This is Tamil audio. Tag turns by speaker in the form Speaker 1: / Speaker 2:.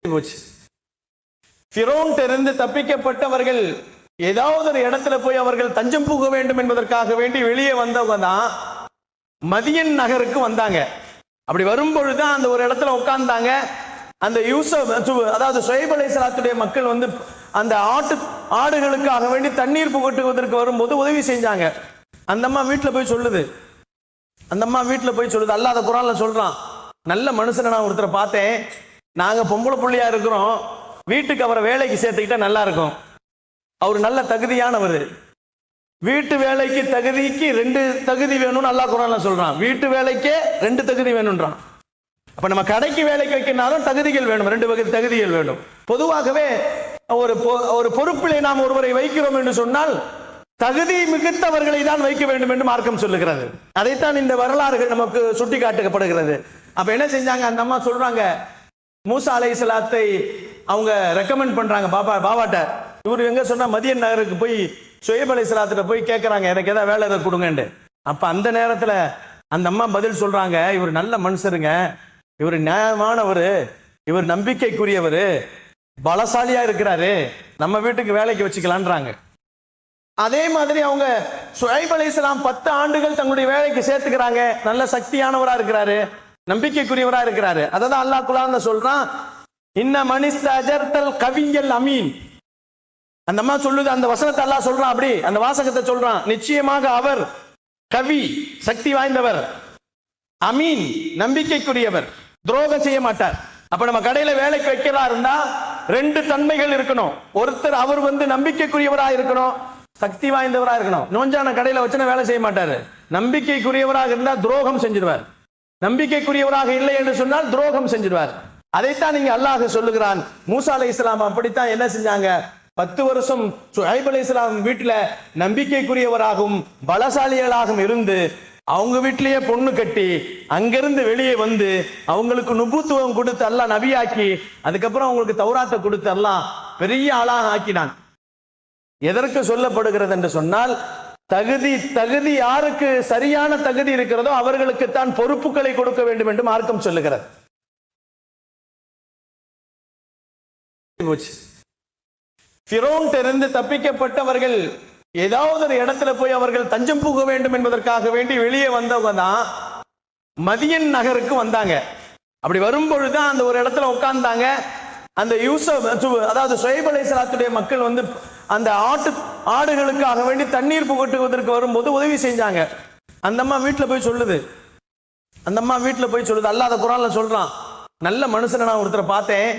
Speaker 1: போச்சு. ஃபிரௌன் இருந்து தப்பிக்கப்பட்டவர்கள் ஏதாவது ஒரு இடத்துல போய் அவர்கள் தஞ்சம் புக வேண்டும் என்பதற்காக வேண்டி வெளியே வந்தவங்க தான் மதியன் நகருக்கு வந்தாங்க. அப்படி வரும்பொழுதுதான் அந்த ஒரு இடத்துல உட்கார்ந்தாங்க. அந்த யூசுப் அதாவது ஷுஐப் அலைஹிஸ்ஸலாத்துடைய மக்கள் வந்து அந்த ஆடுகளுக்காக வேண்டி தண்ணீர் புகட்டுவதற்கு வரும்போது உதவி செஞ்சாங்க. அந்த அம்மா வீட்டுல போய் சொல்லுது. அல்லாஹ் அந்த குர்ஆன்ல சொல்றான், நல்ல மனுஷனை நான் ஒருத்தரை பார்த்தேன், நாங்க பொம்பளை புள்ளையா இருக்கிறோம், வீட்டுக்கு அவரை வேலைக்கு சேர்த்துக்கிட்டா நல்லா இருக்கும், அவர் நல்ல தகுதியானவர், வீட்டு வேலைக்கு தகுதிக்கு 2 தகுதி வேணும்னு அல்லாஹ் குர்ஆன்ல சொல்றான். வீட்டு வேலைக்கே 2 தகுதி வேணும்ன்றான். அப்ப நம்ம கடைக்கு வேலைக்கு வைக்கனாலும் தகுதிகள் வேணும், 2 வகை தகுதிகள் வேணும். பொதுவாகவே ஒரு பொறுப்பிலே நாம் ஒருவரை வைக்கிறோம் என்று சொன்னால் தகுதி மிகுத்தவர்களை தான் வைக்க வேண்டும் என்று மார்க்கம் சொல்லுகிறது. அதைத்தான் இந்த வரலாறுகள் நமக்கு சுட்டி காட்டப்படுகிறது. அப்ப என்ன செஞ்சாங்க, அந்த அம்மா சொல்றாங்க, மூசா அலைஹிஸ்ஸலாத்தை அவங்க ரெக்கமெண்ட் பண்றாங்க பாபாட்ட. இவர் எங்க சொன்னா மதியன் நகருக்கு போய் ஷுஐப் அலைஹிஸ்ஸலாத்திட்ட போய் கேட்கறாங்க, எனக்கு ஏதாவது வேலை கொடுங்கன்னு. அப்ப அந்த நேரத்துல அந்த அம்மா பதில் சொல்றாங்க, இவர் நல்ல மனுஷருங்க, இவர் நியாயமானவர், இவர் நம்பிக்கைக்குரியவர், பலசாலியா இருக்கிறாரு, நம்ம வீட்டுக்கு வேலைக்கு வச்சுக்கலான்றாங்க. அதே மாதிரி அவங்க ஷுஐப் அலைஹிஸ்ஸலாம் 10 ஆண்டுகள் தங்களுடைய வேலைக்கு சேர்த்துக்கிறாங்க. நல்ல சக்தியானவரா இருக்கிறாரு, நம்பிக்கைக்குரியவரா இருக்கிறாரு. அதான் அல்லாஹ் குர்ஆன்ல சொல்றான், இன்ன மனிஸ்தஜர்தல் கவியல் அமீன். அந்த அம்மா சொல்லுது, அந்த வசனத்தை அல்லாஹ் சொல்றான், அப்படி அந்த வாசகத்தை சொல்றான், நிச்சயமாக அவர் கவி, சக்தி வாய்ந்தவர், அமீன், நம்பிக்கைக்குரியவர், துரோகம் செய்ய மாட்டார். அப்ப நம்ம கடையில வேலைக்கு வைக்கிறா இருந்தா 2 தன்மைகள் இருக்கணும். ஒருத்தர் அவர் வந்து நம்பிக்கைக்குரியவரா இருக்கணும், சக்தி வாய்ந்தவரா இருக்கணும். நோஞ்சான கடையில வச்சுனா வேலை செய்ய மாட்டாரு. நம்பிக்கைக்குரியவராக இருந்தா துரோகம் செஞ்சிடுவார், நம்பிக்கைக்குரியவராக இல்லை என்று சொன்னால் துரோகம் செஞ்சிடுவார். அதைத்தான் நீங்க அல்லாஹ் சொல்லுகிறான். மூசா அலைஹிஸ்ஸலாம் அப்படித்தான் என்ன செஞ்சாங்க, 10 வருஷம் ஷுஐப் அலைஹிஸ்ஸலாம் வீட்டுல நம்பிக்கைக்குரியவராகவும் பலசாலிகளாகவும் இருந்து அவங்க வீட்டிலேயே பொண்ணு கட்டி அங்கிருந்து வெளியே வந்து அவங்களுக்கு நுபுத்துவம் கொடுத்து அல்லாஹ் நபியாக்கி அதுக்கப்புறம் அவங்களுக்கு தௌராத்தை கொடுத்து அல்லாஹ் பெரிய ஆளாக ஆக்கினான். எதற்கு சொல்லப்படுகிறது என்று சொன்னால், தகுதி யாருக்கு சரியான தகுதி இருக்கிறதோ அவர்களுக்கு தான் பொறுப்புகளை கொடுக்க வேண்டும் என்று மார்க்கம் சொல்லுகிறது. ஃபிரௌன் இருந்து தப்பிக்கப்பட்டவர்கள் ஏதாவது ஒரு இடத்துல போய் அவர்கள் தஞ்சம் புக வேண்டும் என்பதற்காக வேண்டி வெளியே வந்தவங்க தான் மதியன் நகருக்கு வந்தாங்க. அப்படி வரும்பொழுதுதான் அந்த ஒரு இடத்துல உட்கார்ந்தாங்க. அந்த யூசுப் அதாவது ஷுஐப் அலைஹிஸ்ஸலாத்துடைய மக்கள் வந்து அந்த ஆடுகளுக்காக வேண்டி தண்ணீர் புகட்டுவதற்கு வரும்போது உதவி செஞ்சாங்க. அந்த அம்மா வீட்டுல போய் சொல்லுது. அல்லாஹ் அந்த குர்ஆன்ல சொல்றான், நல்ல மனுஷனை நான் ஒருத்தரை பார்த்தேன்,